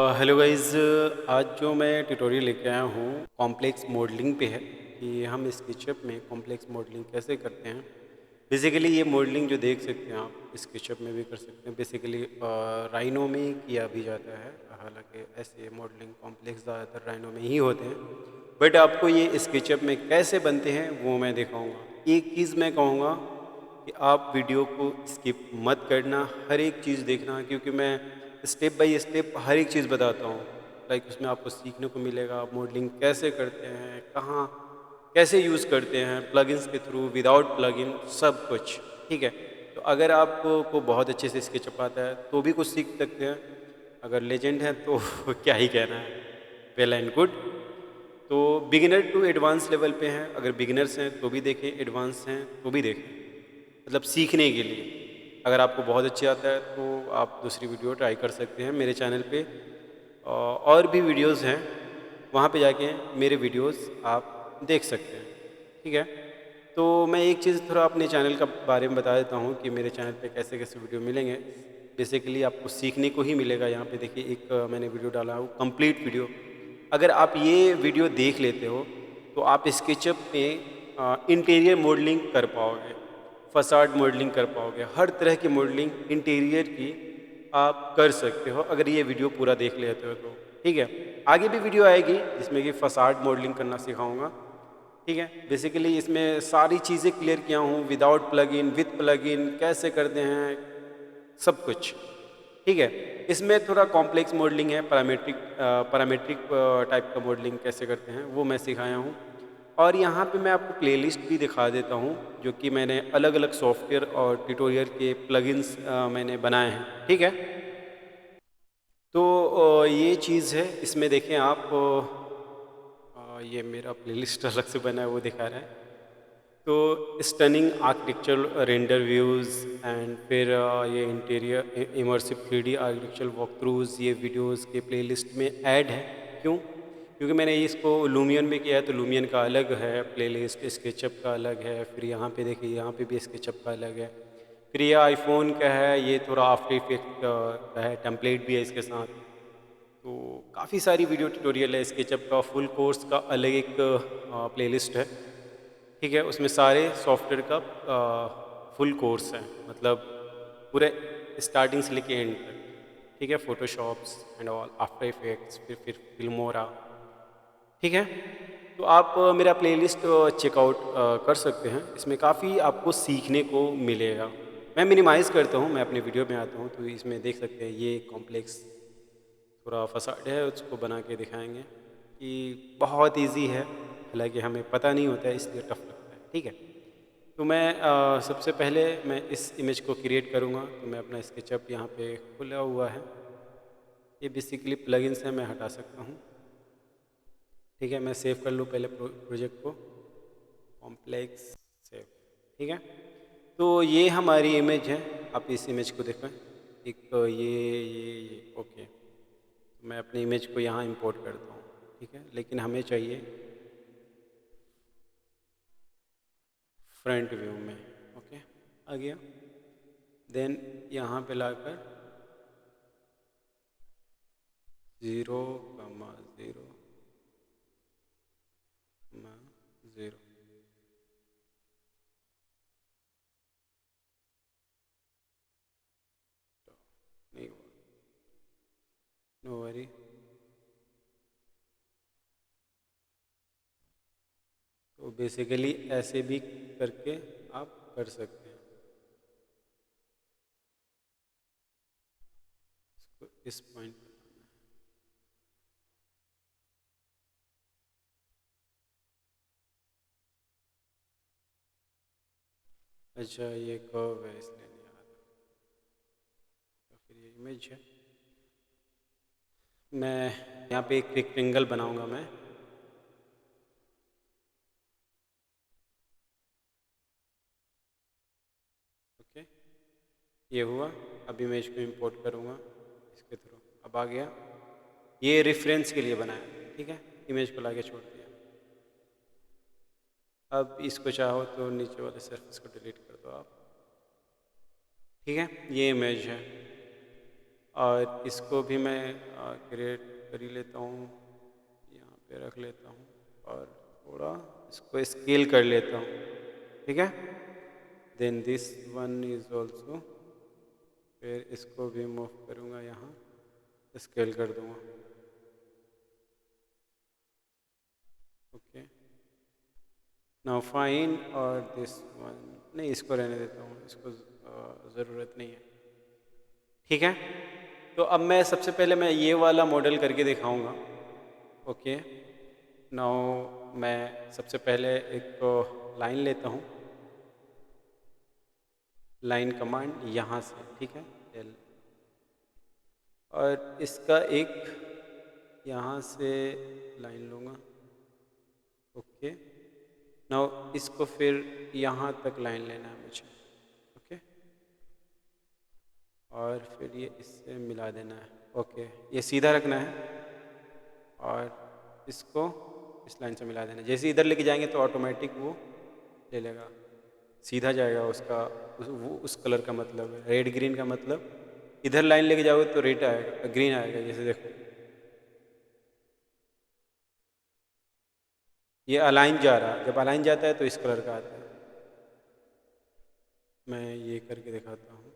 Hello guys. आज जो मैं ट्यूटोरियल लेके आया हूँ कॉम्प्लेक्स मॉडलिंग पे है कि हम स्केचअप में कॉम्प्लेक्स मॉडलिंग कैसे करते हैं। बेसिकली ये मॉडलिंग जो देख सकते हैं आप स्केचअप में भी कर सकते हैं। बेसिकली राइनो में ही किया भी जाता है, हालांकि ऐसे मॉडलिंग कॉम्प्लेक्स ज़्यादातर राइनो में ही होते हैं। बट आपको ये स्केचअप में कैसे बनते हैं वो मैं दिखाऊँगा। एक चीज़ मैं कहूँगा कि आप वीडियो को स्किप मत करना, हर एक चीज़ देखना, क्योंकि मैं स्टेप बाय स्टेप हर एक चीज़ बताता हूँ। लाइक उसमें आपको सीखने को मिलेगा मॉडलिंग कैसे करते हैं, कहाँ कैसे यूज़ करते हैं, प्लगइन्स के थ्रू, विदाउट प्लगइन, सब कुछ। ठीक है। तो अगर आपको बहुत अच्छे से स्केचअप आता है तो भी कुछ सीख सकते हैं। अगर लेजेंड है तो क्या ही कहना है, वेल एंड गुड। तो बिगिनर टू एडवांस लेवल पे हैं, अगर बिगिनर्स हैं तो भी देखें, एडवांस हैं तो भी देखें, मतलब सीखने के लिए। अगर आपको बहुत अच्छे आता है तो आप दूसरी वीडियो ट्राई कर सकते हैं मेरे चैनल पे। और भी वीडियोस हैं, वहाँ पे जाके मेरे वीडियोस आप देख सकते हैं। ठीक है। तो मैं एक चीज़ थोड़ा अपने चैनल का बारे में बता देता हूँ कि मेरे चैनल पे कैसे कैसे वीडियो मिलेंगे। बेसिकली आपको सीखने को ही मिलेगा। यहाँ पे देखिए एक मैंने वीडियो डाला हूँ कंप्लीट वीडियो। अगर आप ये वीडियो देख लेते हो तो आप स्केचअप में इंटीरियर मॉडलिंग कर पाओगे, फसाड मॉडलिंग कर पाओगे, हर तरह की मॉडलिंग इंटीरियर की आप कर सकते हो अगर ये वीडियो पूरा देख लेते हो तो। ठीक है। आगे भी वीडियो आएगी जिसमें कि फसाड मॉडलिंग करना सिखाऊंगा। ठीक है। बेसिकली इसमें सारी चीज़ें क्लियर किया हूँ, विदाउट प्लगइन, विथ प्लगइन कैसे करते हैं, सब कुछ। ठीक है। इसमें थोड़ा कॉम्प्लेक्स मॉडलिंग है, पैरामेट्रिक टाइप का मॉडलिंग कैसे करते हैं वो मैं सिखाया हूँ। और यहाँ पे मैं आपको प्लेलिस्ट भी दिखा देता हूँ जो कि मैंने अलग अलग सॉफ्टवेयर और ट्यूटोरियल के प्लगइन्स मैंने बनाए हैं। ठीक है। तो ये चीज़ है, इसमें देखें आप, ये मेरा प्लेलिस्ट अलग से बना है वो दिखा रहा है। तो stunning architectural render views and फिर ये interior immersive 3D architectural walk throughs, ये वीडियोस के प्लेलिस्ट में ऐड है। क्यों? क्योंकि मैंने इसको लूमियन में किया है तो लूमियन का अलग है प्लेलिस्ट, स्केचअप का अलग है, फिर यहाँ पे देखिए यहाँ पे भी स्केचअप का अलग है, फिर ये आईफोन का है, ये थोड़ा आफ्टर इफेक्ट का है, टेम्पलेट भी है इसके साथ। तो काफ़ी सारी वीडियो ट्यूटोरियल है, स्केचअप का फुल कोर्स का अलग एक प्लेलिस्ट है। ठीक है। उसमें सारे सॉफ्टवेयर का फुल कोर्स है, मतलब पूरे स्टार्टिंग से लेके एंड तक। ठीक है। Photoshops and all, after effects, फिर फिल्मोरा। ठीक है। तो आप मेरा प्लेलिस्ट चेकआउट कर सकते हैं, इसमें काफ़ी आपको सीखने को मिलेगा। मैं मिनिमाइज़ करता हूँ, मैं अपने वीडियो में आता हूँ तो इसमें देख सकते हैं ये कॉम्प्लेक्स थोड़ा फसाड है, उसको बना के दिखाएंगे कि बहुत इजी है, हालांकि हमें पता नहीं होता है इसलिए टफ लगता है। ठीक है। तो मैं सबसे पहले मैं इस इमेज को क्रिएट करूँगा, तो मैं अपना स्केचअप यहाँ पे खुला हुआ है। ये बेसिकली प्लगइन्स है, मैं हटा सकता हूँ। ठीक है। मैं सेव कर लूँ पहले प्रोजेक्ट को, कॉम्प्लेक्स सेव। ठीक है। तो ये हमारी इमेज है, आप इस इमेज को देखें। एक ये ओके। मैं अपनी इमेज को यहाँ इंपोर्ट करता हूँ। ठीक है। लेकिन हमें चाहिए फ्रंट व्यू में। ओके। आ गया। देन यहाँ पे लाकर 0,0,0 नहीं हुआ, नो वरी। तो बेसिकली ऐसे भी करके आप कर सकते हैं। इसको इस पॉइंट पे लाना है। अच्छा, ये कर्व है इसलिए नहीं आ रहा। तो फिर ये इमेज है, मैं यहाँ पे एक रेक्टेंगल बनाऊंगा मैं। ओके। ये हुआ। अब इमेज को इंपोर्ट करूँगा इसके थ्रू। अब आ गया, ये रेफरेंस के लिए बनाया। ठीक है। इमेज को लाके छोड़ दिया। अब इसको चाहो तो नीचे वाले सरफेस को डिलीट कर दो आप। ठीक है। ये इमेज है। और इसको भी मैं क्रिएट कर ही लेता हूँ, यहाँ पे रख लेता हूँ और थोड़ा इसको स्केल कर लेता हूँ, ठीक है। Then this one is also, फिर इसको भी मूव करूँगा, यहाँ स्केल कर दूँगा, ओके। नाउ फाइन, और दिस वन नहीं, इसको रहने देता हूँ, इसको ज़रूरत नहीं है, ठीक है। तो अब मैं सबसे पहले मैं ये वाला मॉडल करके दिखाऊंगा, ओके। नाउ मैं सबसे पहले एक लाइन लेता हूँ, लाइन कमांड यहाँ से, ठीक है, एल, और इसका एक यहाँ से लाइन लूँगा, ओके। नाउ इसको फिर यहाँ तक लाइन लेना है मुझे, ओके, और फिर ये इससे मिला देना है, ओके। ये सीधा रखना है और इसको इस लाइन से मिला देना है। जैसे इधर लेके जाएंगे तो ऑटोमेटिक वो ले लेगा, सीधा जाएगा उसका, वो उस कलर का मतलब है, रेड ग्रीन का मतलब। इधर लाइन लेके जाओगे तो रेड आएगा, ग्रीन आएगा, जैसे देखो ये अलाइन जा रहा, जब अलाइन जाता है तो इस कलर का आता है। मैं ये करके दिखाता हूँ,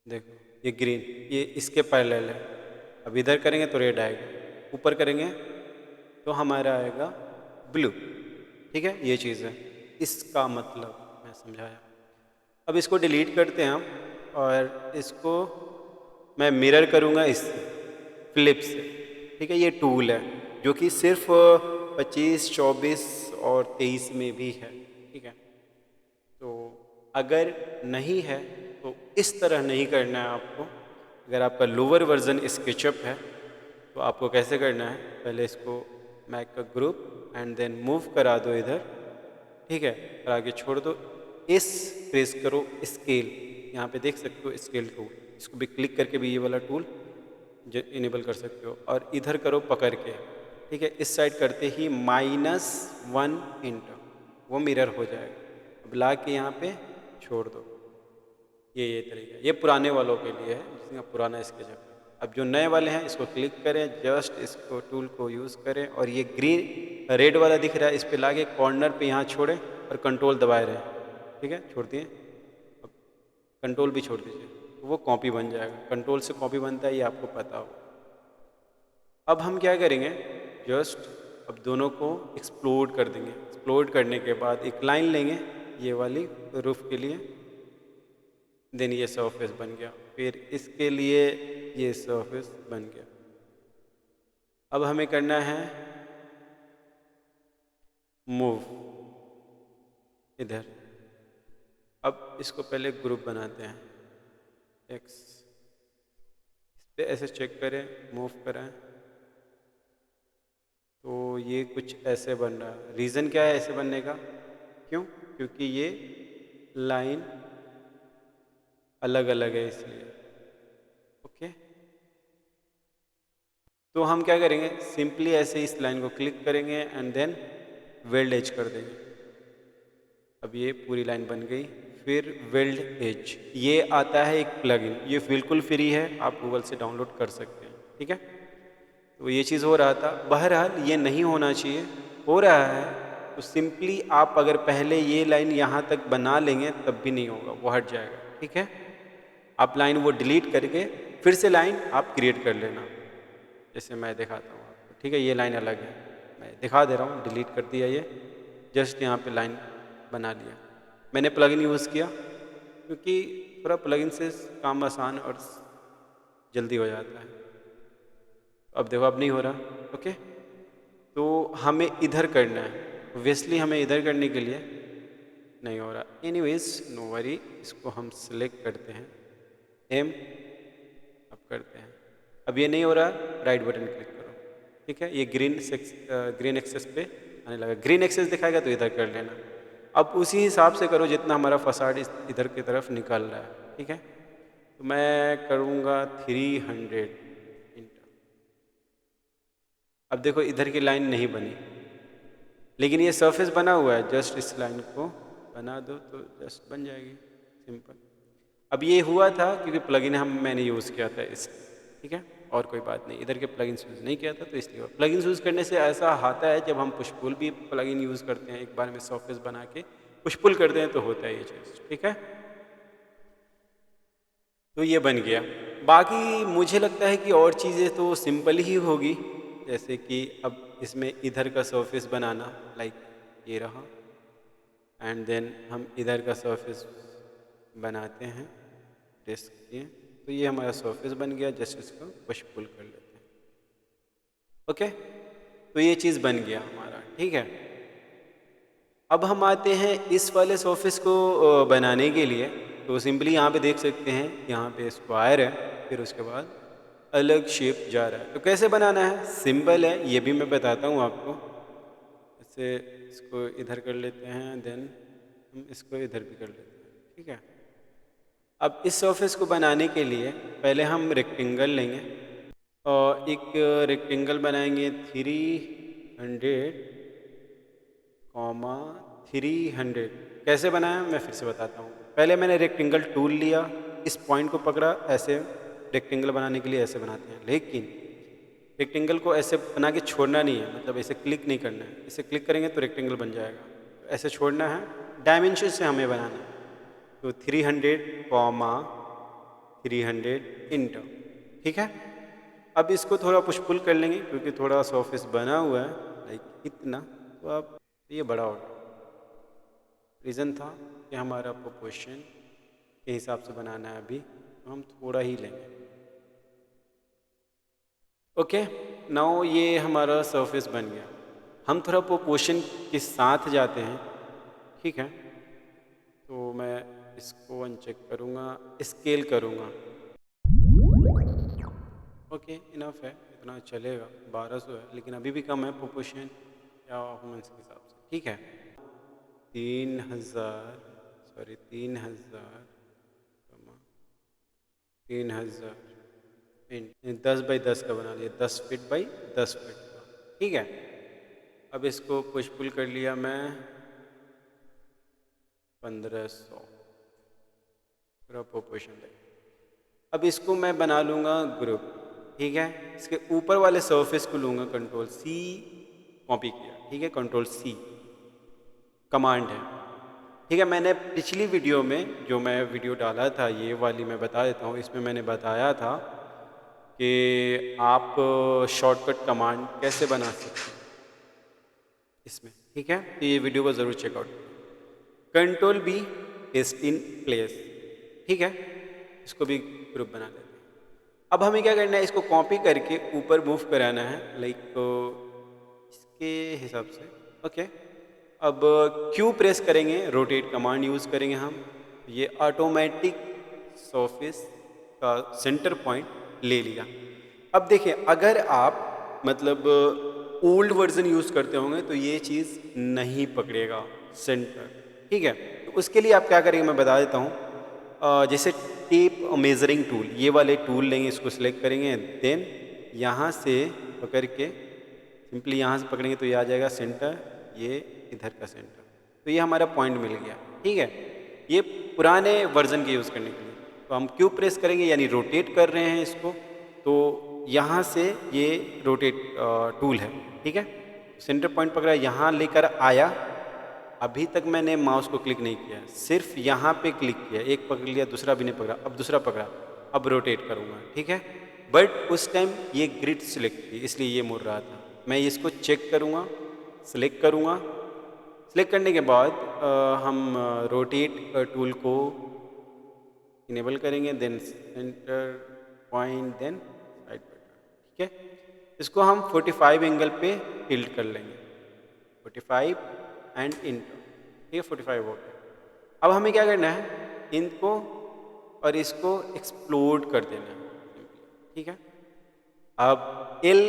देखो ये ग्रीन, ये इसके पैरेलल है। अब इधर करेंगे तो रेड आएगा, ऊपर करेंगे तो हमारा आएगा ब्लू, ठीक है। ये चीज़ है, इसका मतलब मैं समझाया। अब इसको डिलीट करते हैं हम, और इसको मैं मिरर करूँगा इससे, फ्लिप से, ठीक है। ये टूल है जो कि सिर्फ 25, 24 और 23 में भी है, ठीक है। तो अगर नहीं है तो इस तरह नहीं करना है आपको। अगर आपका लोअर वर्जन स्केचअप है तो आपको कैसे करना है, पहले इसको मैक का ग्रुप एंड देन मूव करा दो इधर, ठीक है, और आगे छोड़ दो। इस प्रेस करो स्केल, यहाँ पे देख सकते हो स्केल टूल, इसको भी क्लिक करके भी ये वाला टूल इनेबल कर सकते हो, और इधर करो पकड़ के, ठीक है। इस साइड करते ही -1 इंट वो मिरर हो जाएगा। अब ला के यहाँ पे छोड़ दो। ये तरीका है, ये पुराने वालों के लिए है जिसका पुराना स्केच है। अब जो नए वाले हैं इसको क्लिक करें, जस्ट इसको टूल को यूज़ करें, और ये ग्रीन रेड वाला दिख रहा है इस पे लाके कॉर्नर पे यहाँ छोड़ें और कंट्रोल दबाए रहें, ठीक है। छोड़ दिए, अब कंट्रोल भी छोड़ दीजिए, तो वो कॉपी बन जाएगा। कंट्रोल से कॉपी बनता है, ये आपको पता हो। अब हम क्या करेंगे, जस्ट अब दोनों को एक्सप्लोड कर देंगे। एक्सप्लोड करने के बाद एक लाइन लेंगे ये वाली रूफ के लिए, देन ये सरफेस बन गया, फिर इसके लिए ये सरफेस बन गया। अब हमें करना है मूव इधर। अब इसको पहले ग्रुप बनाते हैं, एक्स, इस पे ऐसे चेक करें, मूव करें तो ये कुछ ऐसे बन रहा है। रीज़न क्या है ऐसे बनने का, क्यों? क्योंकि ये लाइन अलग अलग है इसलिए, ओके। तो हम क्या करेंगे, सिंपली ऐसे इस लाइन को क्लिक करेंगे एंड देन वेल्ड एज कर देंगे। अब ये पूरी लाइन बन गई। फिर वेल्ड एज, ये आता है एक प्लगइन, ये बिल्कुल फ्री है, आप गूगल से डाउनलोड कर सकते हैं, ठीक है। तो ये चीज़ हो रहा था। बहरहाल ये नहीं होना चाहिए, हो रहा है तो सिंपली आप अगर पहले ये लाइन यहाँ तक बना लेंगे तब भी नहीं होगा, वो हट जाएगा, ठीक है। आप लाइन वो डिलीट करके फिर से लाइन आप क्रिएट कर लेना, जैसे मैं दिखाता हूँ आपको, ठीक है। ये लाइन अलग है, मैं दिखा दे रहा हूँ, डिलीट कर दिया ये, जस्ट यहाँ पे लाइन बना लिया। मैंने प्लगइन यूज़ किया क्योंकि थोड़ा प्लगइन से काम आसान और जल्दी हो जाता है। अब देखो अब नहीं हो रहा, ओके। तो हमें इधर करना है, ऑब्वियसली हमें इधर करने के लिए नहीं हो रहा। एनीवेज नो वरी, इसको हम सिलेक्ट करते हैं, एम, अब करते हैं। अब ये नहीं हो रहा, राइट बटन क्लिक करो, ठीक है। ये ग्रीन एक्सेस पे आने लगा, ग्रीन एक्सेस दिखाएगा तो इधर कर लेना। अब उसी हिसाब से करो जितना हमारा फसाड इधर की तरफ निकल रहा है, ठीक है। तो मैं करूँगा 300 इंटर। अब देखो इधर की लाइन नहीं बनी, लेकिन ये सरफेस बना हुआ है, जस्ट इस लाइन को बना दो तो जस्ट बन जाएगी, सिंपल। अब ये हुआ था क्योंकि प्लगइन मैंने यूज़ किया था इस, ठीक है, और कोई बात नहीं, इधर के प्लगइन्स यूज़ नहीं किया था तो इसलिए। प्लगइन्स यूज़ करने से ऐसा आता है जब हम पुश पुल भी प्लगइन यूज़ करते हैं, एक बार में सरफेस बना के पुश पुल करते हैं तो होता है ये चीज़, ठीक है। तो ये बन गया। बाकी मुझे लगता है कि और चीज़ें तो सिंपल ही होगी, जैसे कि अब इसमें इधर का सरफेस बनाना, लाइक ये रहा, एंड देन हम इधर का सरफेस बनाते हैं डिस्क के, तो ये हमारा सरफेस बन गया, जस्ट इसको पुश पुल कर लेते हैं। ओके, तो ये चीज़ बन गया हमारा, ठीक है। अब हम आते हैं इस वाले सरफेस को बनाने के लिए, तो सिंपली यहाँ पे देख सकते हैं, यहाँ पे स्क्वायर है, फिर उसके बाद अलग शेप जा रहा है। तो कैसे बनाना है, सिंपल है, ये भी मैं बताता हूँ आपको। इससे इसको इधर कर लेते हैं, देन हम इसको इधर भी कर लेते हैं, ठीक है। अब इस सरफेस को बनाने के लिए पहले हम रेक्टेंगल लेंगे और एक रेक्टेंगल बनाएंगे 300, कैसे बनाया मैं फिर से बताता हूँ। पहले मैंने रेक्टेंगल टूल लिया, इस पॉइंट को पकड़ा, ऐसे रेक्टेंगल बनाने के लिए ऐसे बनाते हैं, लेकिन रेक्टेंगल को ऐसे बना के छोड़ना नहीं है, मतलब ऐसे क्लिक नहीं करना है, ऐसे क्लिक करेंगे तो रेक्टेंगल बन जाएगा, तो ऐसे छोड़ना है, डायमेंशन से हमें बनाना है। तो 300, 300 ठीक है। अब इसको थोड़ा पुश पुल कर लेंगे क्योंकि थोड़ा सरफेस बना हुआ है, लाइक इतना, तो अब ये बड़ा हो गया। रीज़न था कि हमारा प्रोपोर्शन के हिसाब से बनाना है अभी, तो हम थोड़ा ही लेंगे। ओके, नाउ ये हमारा सरफेस बन गया। हम थोड़ा प्रोपोर्शन के साथ जाते हैं, ठीक है। तो मैं इसको अनचेक करूँगा, स्केल करूँगा। ओके, इनफ है, इतना चलेगा, 1200 है, लेकिन अभी भी कम है प्रोपोर्शन या ह्यूमन्स के हिसाब से, ठीक है। 3000, सॉरी 3000, 3000 10x10 का बना लिया, 10 फीट बाई 10 फीट का, ठीक है। अब इसको पुश पुल कर लिया मैं 1500, पूरा प्रोपोर्शन दे। अब इसको मैं बना लूँगा ग्रुप, ठीक है। इसके ऊपर वाले सरफेस को लूँगा, कंट्रोल सी कॉपी किया, ठीक है, कंट्रोल सी कमांड है, ठीक है। मैंने पिछली वीडियो में जो मैं वीडियो डाला था, ये वाली मैं बता देता हूँ, इसमें मैंने बताया था कि आप शॉर्टकट कमांड कैसे बना सकते हैं इसमें, ठीक है। तो ये वीडियो को ज़रूर चेकआउट करें। Control b paste in place, ठीक है, इसको भी ग्रुप बना देते हैं। अब हमें क्या करना है, इसको कॉपी करके ऊपर मूव कराना है, लाइक इसके हिसाब से, ओके। अब क्यू प्रेस करेंगे, रोटेट कमांड यूज़ करेंगे हम, ये ऑटोमेटिक सरफेस का सेंटर पॉइंट ले लिया। अब देखिए, अगर आप मतलब ओल्ड वर्जन यूज़ करते होंगे तो ये चीज़ नहीं पकड़ेगा सेंटर, ठीक है। तो उसके लिए आप क्या करेंगे मैं बता देता हूँ। जैसे टेप मेजरिंग टूल, ये वाले टूल लेंगे, इसको सिलेक्ट करेंगे, देन यहाँ से पकड़ के सिंपली यहाँ से पकड़ेंगे तो ये आ जाएगा सेंटर, ये इधर का सेंटर, तो ये हमारा पॉइंट मिल गया, ठीक है। ये पुराने वर्जन के यूज़ करने के लिए, तो हम क्यू प्रेस करेंगे यानी रोटेट कर रहे हैं इसको, तो यहाँ से ये रोटेट टूल है, ठीक है। सेंटर पॉइंट पकड़ा, यहाँ लेकर आया, अभी तक मैंने माउस को क्लिक नहीं किया, सिर्फ यहाँ पे क्लिक किया, एक पकड़ लिया, दूसरा भी नहीं पकड़ा, अब दूसरा पकड़ा, अब रोटेट करूँगा, ठीक है। बट उस टाइम ये ग्रिड सिलेक्ट थी इसलिए ये मुड़ रहा था। मैं इसको चेक करूँगा, सिलेक्ट करूँगा, सिलेक्ट करने के बाद हम रोटेट टूल को इनेबल करेंगे, then centre point, then side button, ठीक है। इसको हम 45 एंगल पे टिल्ट कर लेंगे, 45 एंड इंटर, ठीक है, 45 हो गया। अब हमें क्या करना है, इनको और इसको एक्सप्लोड कर देना है, ठीक है। अब एल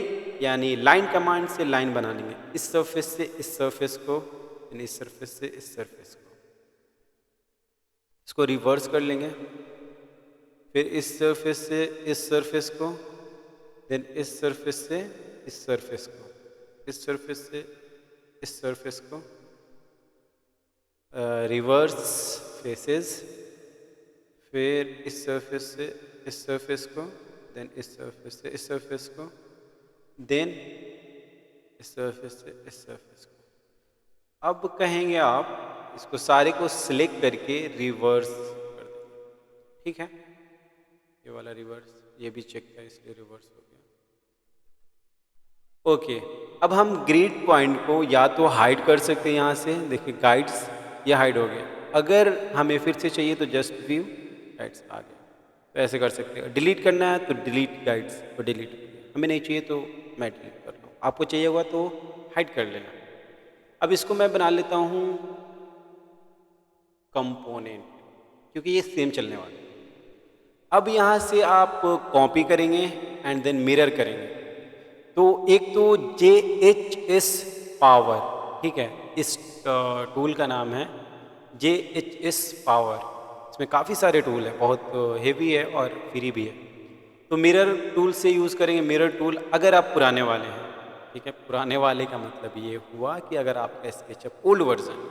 यानी लाइन कमांड से लाइन बना लेंगे, इस सरफेस से इस सरफेस को, यानी इस सरफेस से इस सरफेस को, इसको रिवर्स कर लेंगे, फिर इस सरफेस से इस सरफेस को, देन इस सरफेस से इस सरफेस को, इस सरफेस से इस सरफेस को, रिवर्स फेसेस, फिर इस सरफेस से इस सरफेस को, देन इस सरफेस से इस सरफेस को, देन इस सरफेस से इस सरफेस को। अब कहेंगे आप इसको सारे को सिलेक्ट करके रिवर्स कर देंगे, ठीक है। ये वाला रिवर्स, ये भी चेक था इसलिए रिवर्स हो गया। ओके, अब हम ग्रिड पॉइंट को या तो हाइड कर सकते हैं यहाँ से, देखिए गाइड्स ये हाइड हो गया। अगर हमें फिर से चाहिए तो जस्ट व्यू गाइड्स आ गया, तो ऐसे कर सकते हैं। डिलीट करना है तो डिलीट गाइड्स को डिलीट कर दिया, हमें नहीं चाहिए तो मैं डिलीट कर रहा हूँ, आपको चाहिए होगा तो हाइड कर लेना। अब इसको मैं बना लेता हूँ कंपोनेंट, क्योंकि ये सेम चलने वाला है। अब यहाँ से आप कॉपी करेंगे एंड देन मिरर करेंगे। तो एक तो JHS पावर, ठीक है, इस टूल का नाम है JHS पावर। इसमें काफ़ी सारे टूल है, बहुत हेवी है और फ्री भी है। तो मिरर टूल से यूज़ करेंगे। मिरर टूल अगर आप पुराने वाले हैं, ठीक है, पुराने वाले का मतलब ये हुआ कि अगर आपका स्केचअप ओल्ड वर्जन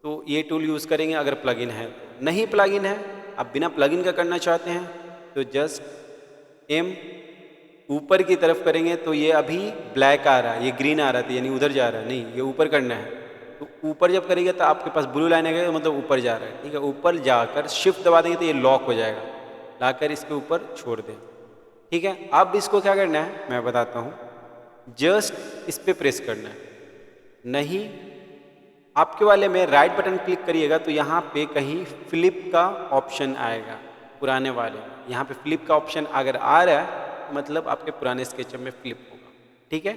तो ये टूल यूज़ करेंगे। अगर प्लगइन है तो, नहीं प्लगइन है, आप बिना प्लगइन का करना चाहते हैं तो जस्ट एम ऊपर की तरफ करेंगे तो ये अभी ब्लैक आ रहा है, ये ग्रीन आ रहा था यानी उधर जा रहा है, नहीं ये ऊपर करना है। तो ऊपर जब करेंगे तो आपके पास ब्लू लाइन आएगा, मतलब ऊपर जा रहा है, ठीक है। ऊपर जाकर शिफ्ट दबा देंगे तो ये लॉक हो जाएगा, लाकर इसके ऊपर छोड़ दें, ठीक है। अब इसको क्या करना है मैं बताता हूँ, जस्ट इस पर प्रेस करना है। नहीं, आपके वाले में राइट बटन क्लिक करिएगा तो यहाँ पे कहीं फ्लिप का ऑप्शन आएगा। पुराने वाले में यहाँ पे फ्लिप का ऑप्शन अगर आ रहा है मतलब आपके पुराने स्केचअप में फ्लिप होगा, ठीक है।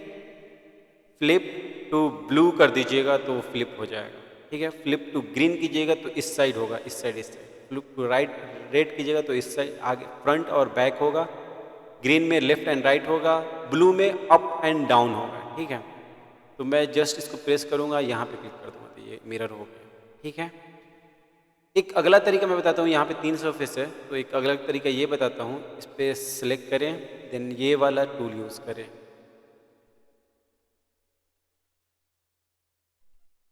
फ्लिप टू ब्लू कर दीजिएगा तो फ्लिप हो जाएगा, ठीक है। फ्लिप टू ग्रीन कीजिएगा तो इस साइड होगा, इस साइड इस साइड। फ्लिप टू राइट रेड कीजिएगा तो इस साइड आगे फ्रंट और बैक होगा। ग्रीन में लेफ्ट एंड राइट होगा, ब्लू में अप एंड डाउन होगा, ठीक है। तो मैं जस्ट इसको प्रेस करूँगा, यहाँ पे क्लिक कर दूँगा तो ये मिरर हो गया, ठीक है। एक अगला तरीका मैं बताता हूँ, यहाँ पे 3 सरफेस है तो एक अगला तरीका ये बताता हूँ। इस पर सिलेक्ट करें, देन ये वाला टूल यूज़ करें।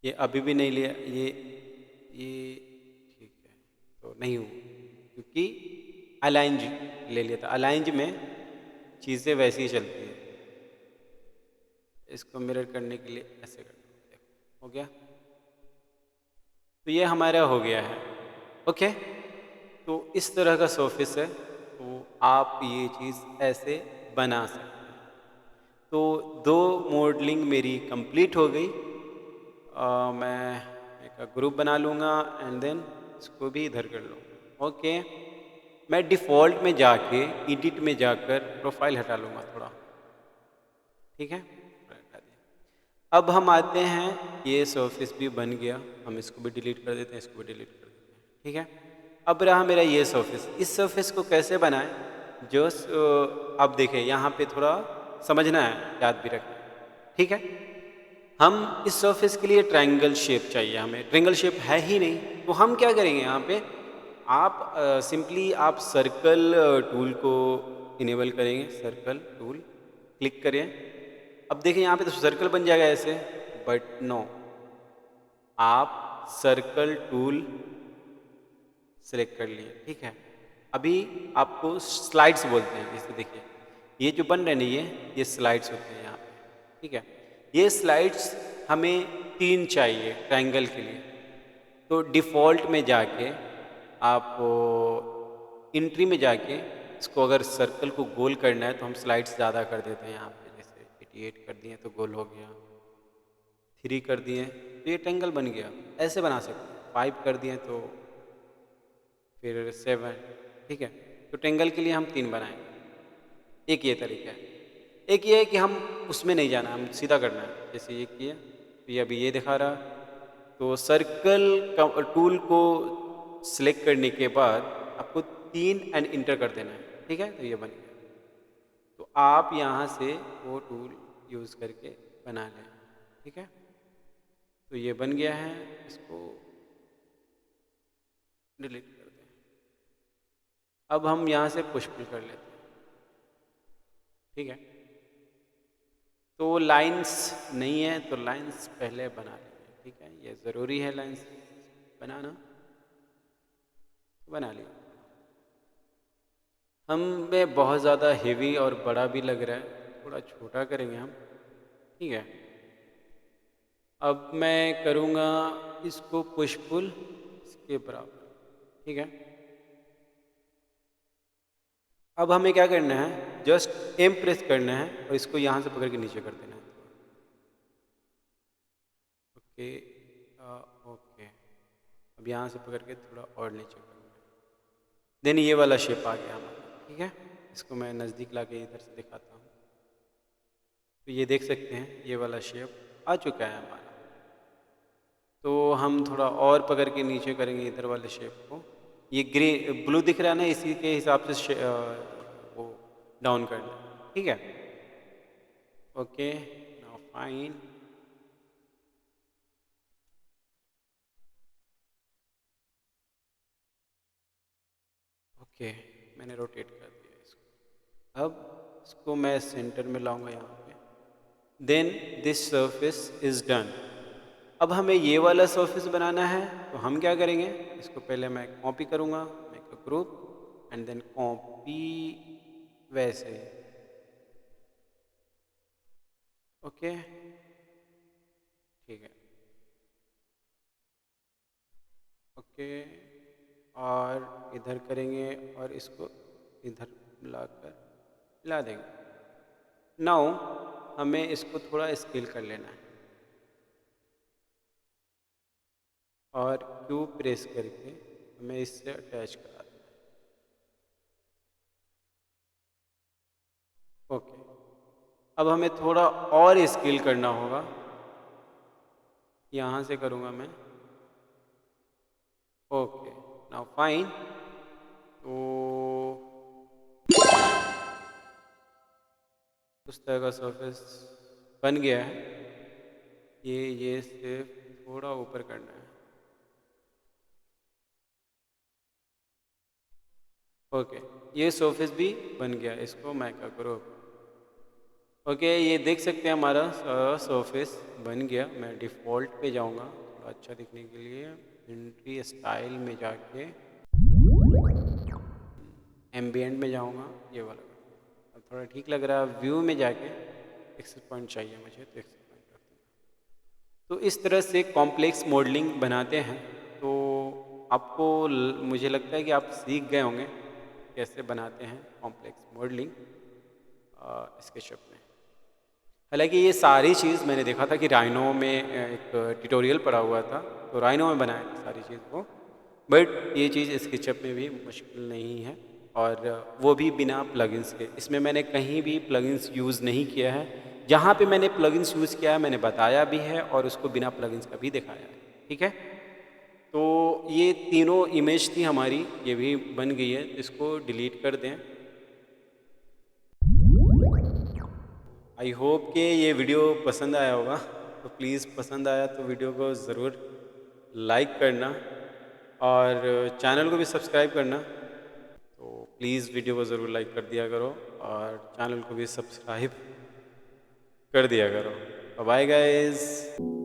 ये अभी भी नहीं लिया, ये ठीक है तो नहीं हुआ, क्योंकि अलाइंज ले लिया था। अलाइंज में चीज़ें वैसी ही चलती है। इसको मिरर करने के लिए ऐसे करना, देखो हो गया। तो ये हमारा हो गया है, ओके। तो इस तरह का सरफेस है, तो आप ये चीज़ ऐसे बना सकते हैं। तो 2 मॉडलिंग मेरी कंप्लीट हो गई। मैं एक ग्रुप बना लूँगा एंड देन इसको भी इधर कर लूँगा, ओके। मैं डिफ़ॉल्ट में जाके एडिट में जाकर प्रोफाइल हटा लूँगा थोड़ा, ठीक है, हटा दिया। अब हम आते हैं, ये सरफेस भी बन गया, हम इसको भी डिलीट कर देते हैं, इसको भी डिलीट कर देते हैं, ठीक है। अब रहा मेरा ये सरफेस। इस सरफेस को कैसे बनाएं, जो अब देखें यहाँ पे थोड़ा समझना है, याद भी रखना है, ठीक है। हम इस सरफेस के लिए ट्रायंगल शेप चाहिए, हमें ट्रायंगल शेप है ही नहीं, तो हम क्या करेंगे यहाँ पे, आप सिंपली आप सर्कल टूल को इनेबल करेंगे। सर्कल टूल क्लिक करें, अब देखिए यहाँ पे तो सर्कल बन जाएगा ऐसे, बट नो, आप सर्कल टूल सेलेक्ट कर लिए, ठीक है। अभी आपको स्लाइड्स बोलते हैं, जैसे देखिए ये जो बन रहे हैं ना, ये स्लाइड्स होते हैं यहाँ पे, ठीक है। ये स्लाइड्स हमें 3 चाहिए ट्रायंगल के लिए। तो डिफ़ॉल्ट में जाके आप एंट्री में जाके इसको अगर सर्कल को गोल करना है तो हम स्लाइड्स ज़्यादा कर देते हैं यहाँ पे, जैसे 88 कर दिए तो गोल हो गया, 3 कर दिए तो ये ट्रायंगल बन गया। ऐसे बना सकते हैं, 5 कर दिए तो फिर 7, ठीक है। तो ट्रायंगल के लिए हम 3 बनाएंगे। एक ये तरीका है। एक ये है कि हम उसमें नहीं जाना, हम सीधा करना है। जैसे ये किया तो ये अभी ये दिखा रहा, तो सर्कल का टूल को सिलेक्ट करने के बाद आपको 3 एंड इंटर कर देना है, ठीक है। तो ये बन गया। तो आप यहाँ से वो टूल यूज़ करके बना लें, ठीक है। तो ये बन गया है, इसको डिलीट कर दें। अब हम यहाँ से पुश पुल कर लेते हैं, ठीक है। तो लाइंस नहीं है तो लाइंस पहले बना लेंगे, ठीक है। ये ज़रूरी है लाइंस बनाना। बना लिया। हमें बहुत ज़्यादा हेवी और बड़ा भी लग रहा है, थोड़ा छोटा करेंगे हम। ठीक है, अब मैं करूँगा इसको पुश पुल इसके बराबर। ठीक है, अब हमें क्या करना है, जस्ट एम प्रेस करना है और इसको यहाँ से पकड़ के नीचे कर देना है। ओके, ओके, अब यहाँ से पकड़ के थोड़ा और नीचे करना है। देन ये वाला शेप आ गया हमारा। ठीक है, इसको मैं नज़दीक ला के इधर से दिखाता हूँ। तो ये देख सकते हैं ये वाला शेप आ चुका है हमारा। तो हम थोड़ा और पकड़ के नीचे करेंगे इधर वाले शेप को। ये ग्रे ब्लू दिख रहा है ना, इसी के हिसाब से वो डाउन करना है। ठीक है, ओके, नाउ फाइन। ओके, मैंने रोटेट कर दिया इसको। अब इसको मैं सेंटर में लाऊंगा यहाँ पे। Then this surface is done. अब हमें ये वाला सरफेस बनाना है, तो हम क्या करेंगे, इसको पहले मैं कॉपी करूँगा, make a group and then copy, वैसे। ओके, ठीक है, ओके, और इधर करेंगे और इसको इधर मिलाकर मिला देंगे। नाउ हमें इसको थोड़ा स्केल कर लेना है और क्यू प्रेस करके हमें इससे अटैच करा देना है। ओके, अब हमें थोड़ा और स्केल करना होगा, यहाँ से करूँगा मैं। Okay, now fine. तो उस तरह का सरफेस बन गया है। ये सिर्फ थोड़ा ऊपर करना है। ओके, ये सरफेस भी बन गया, इसको मैं क्या करूँ। ओके, ये देख सकते हैं हमारा सरफेस बन गया। मैं डिफ़ॉल्ट पे जाऊँगा थोड़ा अच्छा दिखने के लिए, एंट्री स्टाइल में जाके एम्बियंट में जाऊँगा, ये वाला। अब थोड़ा ठीक लग रहा है। व्यू में जाके एक्सेस पॉइंट चाहिए मुझे, तो एक्सेस पॉइंट रख दूँगा। तो इस तरह से कॉम्प्लेक्स मॉडलिंग बनाते हैं। तो आपको मुझे लगता है कि आप सीख गए होंगे कैसे बनाते हैं कॉम्प्लेक्स मॉडलिंग स्केचअप में। हालांकि ये सारी चीज़ मैंने देखा था कि राइनो में एक ट्यूटोरियल पड़ा हुआ था, तो राइनो में बनाया था सारी चीज़ को। बट ये चीज़ स्केचअप में भी मुश्किल नहीं है, और वो भी बिना प्लगइन्स के। इसमें मैंने कहीं भी प्लगइन्स यूज़ नहीं किया है। जहाँ पे मैंने प्लगइन्स यूज़ किया है मैंने बताया भी है और उसको बिना प्लगइन्स का भी दिखाया है। ठीक है, तो ये तीनों इमेज थी हमारी, ये भी बन गई है। इसको डिलीट कर दें। आई होप कि ये वीडियो पसंद आया होगा। तो प्लीज़ पसंद आया तो वीडियो को ज़रूर लाइक करना और चैनल को भी सब्सक्राइब करना। तो प्लीज़ वीडियो को ज़रूर लाइक कर दिया करो और चैनल को भी सब्सक्राइब कर दिया करो। Bye guys.